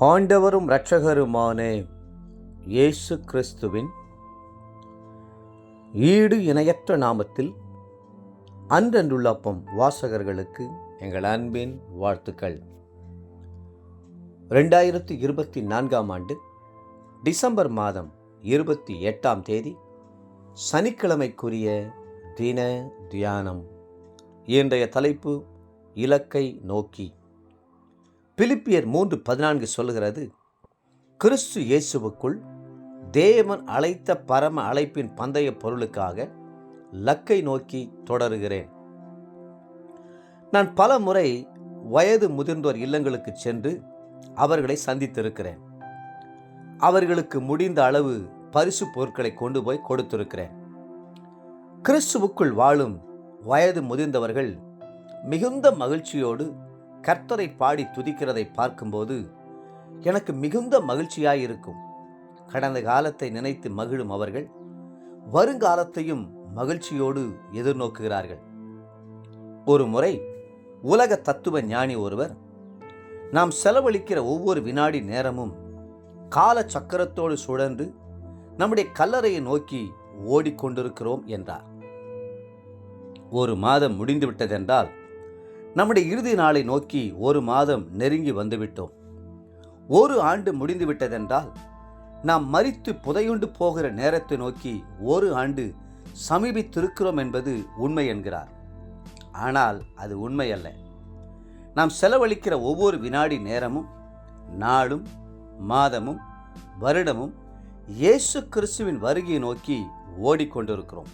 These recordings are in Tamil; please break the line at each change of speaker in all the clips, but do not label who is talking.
ஆண்டவரும் இரட்சகருமான இயேசு கிறிஸ்துவின் ஈடு இணையற்ற நாமத்தில் அன்றன்றுள்ள அப்பம் வாசகர்களுக்கு எங்கள் அன்பின் வாழ்த்துக்கள். 2024 ஆண்டு டிசம்பர் மாதம் 28 சனிக்கிழமைக்குரிய தின தியானம். இன்றைய தலைப்பு இலக்கை நோக்கி. பிலிப்பியர் 3:14 சொல்கிறது, கிறிஸ்து இயேசுவுக்குள் தேவன் அழைத்த பரம அழைப்பின் பந்தய பொருளுக்காக இலக்கை நோக்கி தொடருகிறேன். நான் பல முறை வயது முதிர்ந்தோர் இல்லங்களுக்கு சென்று அவர்களை சந்தித்திருக்கிறேன். அவர்களுக்கு முடிந்த அளவு பரிசு பொருட்களை கொண்டு போய் கொடுத்திருக்கிறேன். கிறிஸ்துவுக்குள் வாழும் வயது முதிர்ந்தவர்கள் மிகுந்த மகிழ்ச்சியோடு கர்த்தரை பாடி துதிக்கிறதை பார்க்கும்போது எனக்கு மிகுந்த மகிழ்ச்சியாயிருக்கும். கடந்த காலத்தை நினைத்து மகிழும் அவர்கள் வருங்காலத்தையும் மகிழ்ச்சியோடு எதிர்நோக்குகிறார்கள். ஒரு முறை உலக தத்துவ ஞானி ஒருவர், நாம் செலவழிக்கிற ஒவ்வொரு வினாடி நேரமும் கால சக்கரத்தோடு சுழன்று நம்முடைய கல்லறையை நோக்கி ஓடிக்கொண்டிருக்கிறோம் என்றார். ஒரு மாதம் முடிந்துவிட்டதென்றால் நம்முடைய இறுதி நாளை நோக்கி ஒரு மாதம் நெருங்கி வந்துவிட்டோம். ஒரு ஆண்டு முடிந்துவிட்டதென்றால் நாம் மரித்து புதையுண்டு போகிற நேரத்தை நோக்கி ஒரு ஆண்டு சமீபித்திருக்கிறோம் என்பது உண்மை என்கிறார். ஆனால் அது உண்மை அல்ல. நாம் செலவழிக்கிற ஒவ்வொரு வினாடி நேரமும், நாளும், மாதமும், வருடமும் இயேசு கிறிஸ்துவின் வருகையை நோக்கி ஓடிக்கொண்டிருக்கிறோம்.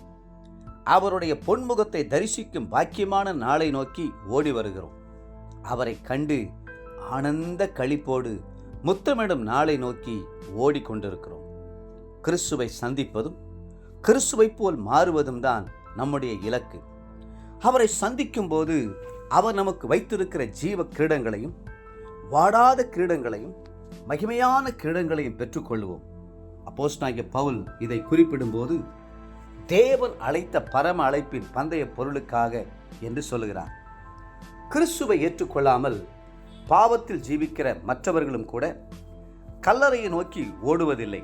அவருடைய பொன்முகத்தை தரிசிக்கும் பாக்கியமான நாளை நோக்கி ஓடி வருகிறோம். அவரை கண்டு ஆனந்த களிப்போடு முத்தமிடும் நாளை நோக்கி ஓடிக்கொண்டிருக்கிறோம். கிறிஸ்துவை சந்திப்பதும் கிறிஸ்துவை போல் மாறுவதும் தான் நம்முடைய இலக்கு. அவரை சந்திக்கும் போது அவர் நமக்கு வைத்திருக்கிற ஜீவ கிரீடங்களையும் வாடாத கிரீடங்களையும் மகிமையான கிரீடங்களையும் பெற்றுக்கொள்வோம். அப்போஸ்தலனாகிய பவுல் இதை குறிப்பிடும்போது தேவன் அழைத்த பரம அழைப்பின் பந்தய பொருளுக்காக என்று சொல்லுகிறார். கிறிஸ்துவை ஏற்றுக்கொள்ளாமல் பாவத்தில் ஜீவிக்கிற மற்றவர்களும் கூட கல்லறையை நோக்கி ஓடுவதில்லை.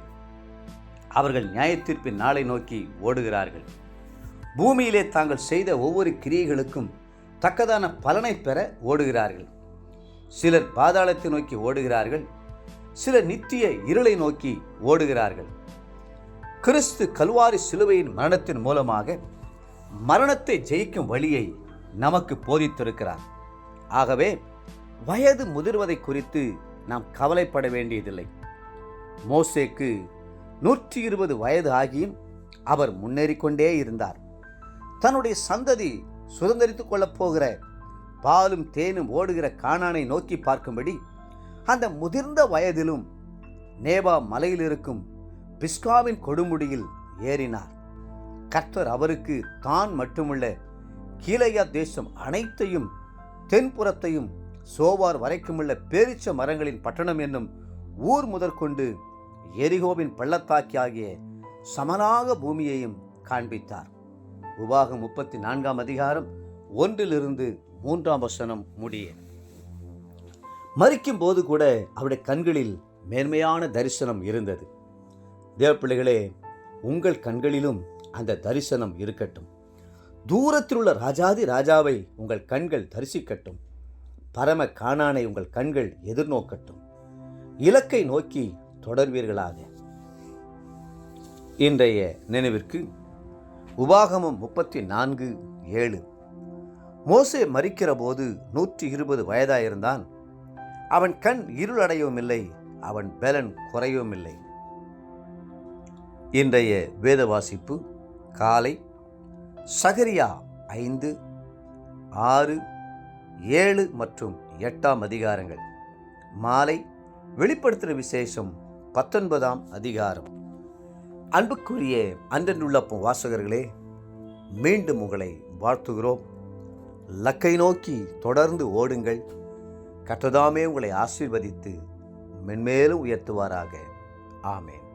அவர்கள் நியாயத்தீர்ப்பின் நாளை நோக்கி ஓடுகிறார்கள். பூமியிலே தாங்கள் செய்த ஒவ்வொரு கிரியைகளுக்கும் தக்கதான பலனை பெற ஓடுகிறார்கள். சிலர் பாதாளத்தை நோக்கி ஓடுகிறார்கள், சிலர் நித்திய இருளை நோக்கி ஓடுகிறார்கள். கிறிஸ்து கல்வாரி சிலுவையின் மரணத்தின் மூலமாக மரணத்தை ஜெயிக்கும் வழியை நமக்கு போதித்திருக்கிறார். ஆகவே வயது முதிர்வதை குறித்து நாம் கவலைப்பட வேண்டியதில்லை. மோசேக்கு 120 வயது ஆகியும் அவர் முன்னேறிக்கொண்டே இருந்தார். தன்னுடைய சந்ததி சுதந்திரித்துக் கொள்ளப் போகிற பாலும் தேனும் ஓடுகிற கானானை நோக்கி பார்க்கும்படி அந்த முதிர்ந்த வயதிலும் நேபா மலையில் இருக்கும் பிஸ்காவின் கொடுமுடியில் ஏறினார். கர்த்தர் அவருக்கு தான் மட்டுமல்ல, கீலேயா தேசம் அனைத்தையும், தென்புறத்தையும், சோவார் வரைக்குமுள்ள பேரிச்ச மரங்களின் பட்டணம் என்னும் ஊர் முதற்கொண்டு எரிகோவின் பள்ளத்தாக்கி ஆகிய சமனாக பூமியையும் காண்பித்தார். உபாகம் 34 1 3 முடிய. மரிக்கும் போது கூட அவருடைய கண்களில் மேன்மையான தரிசனம் இருந்தது. தேவப்பிள்ளைகளே, உங்கள் கண்களிலும் அந்த தரிசனம் இருக்கட்டும். தூரத்தில் உள்ள ராஜாதி ராஜாவை உங்கள் கண்கள் தரிசிக்கட்டும். பரம கானானை உங்கள் கண்கள் எதிர்நோக்கட்டும். இலக்கை நோக்கி தொடர்வீர்களாக. இன்றைய நினைவிற்கு உபாகமம் 34:7. மோசே மரிக்கிற போது 120 வயதாயிருந்தான். அவன் கண் இருளடையவும் இல்லை, அவன் பலன் குறையவும் இல்லை. இன்றைய வேத வாசிப்பு காலை சகரியா 5, 6, 7 மற்றும் 8 அதிகாரங்கள். மாலை வெளிப்படுத்துகிற விசேஷம் 19 அன்புக்குரிய அன்றன்றுள்ள வாசகர்களே, மீண்டும் உங்களை வாழ்த்துகிறோம். இலக்கை நோக்கி தொடர்ந்து ஓடுங்கள். கர்த்தர் தாமே உங்களை ஆசீர்வதித்து மென்மேலும் உயர்த்துவாராக. ஆமென்.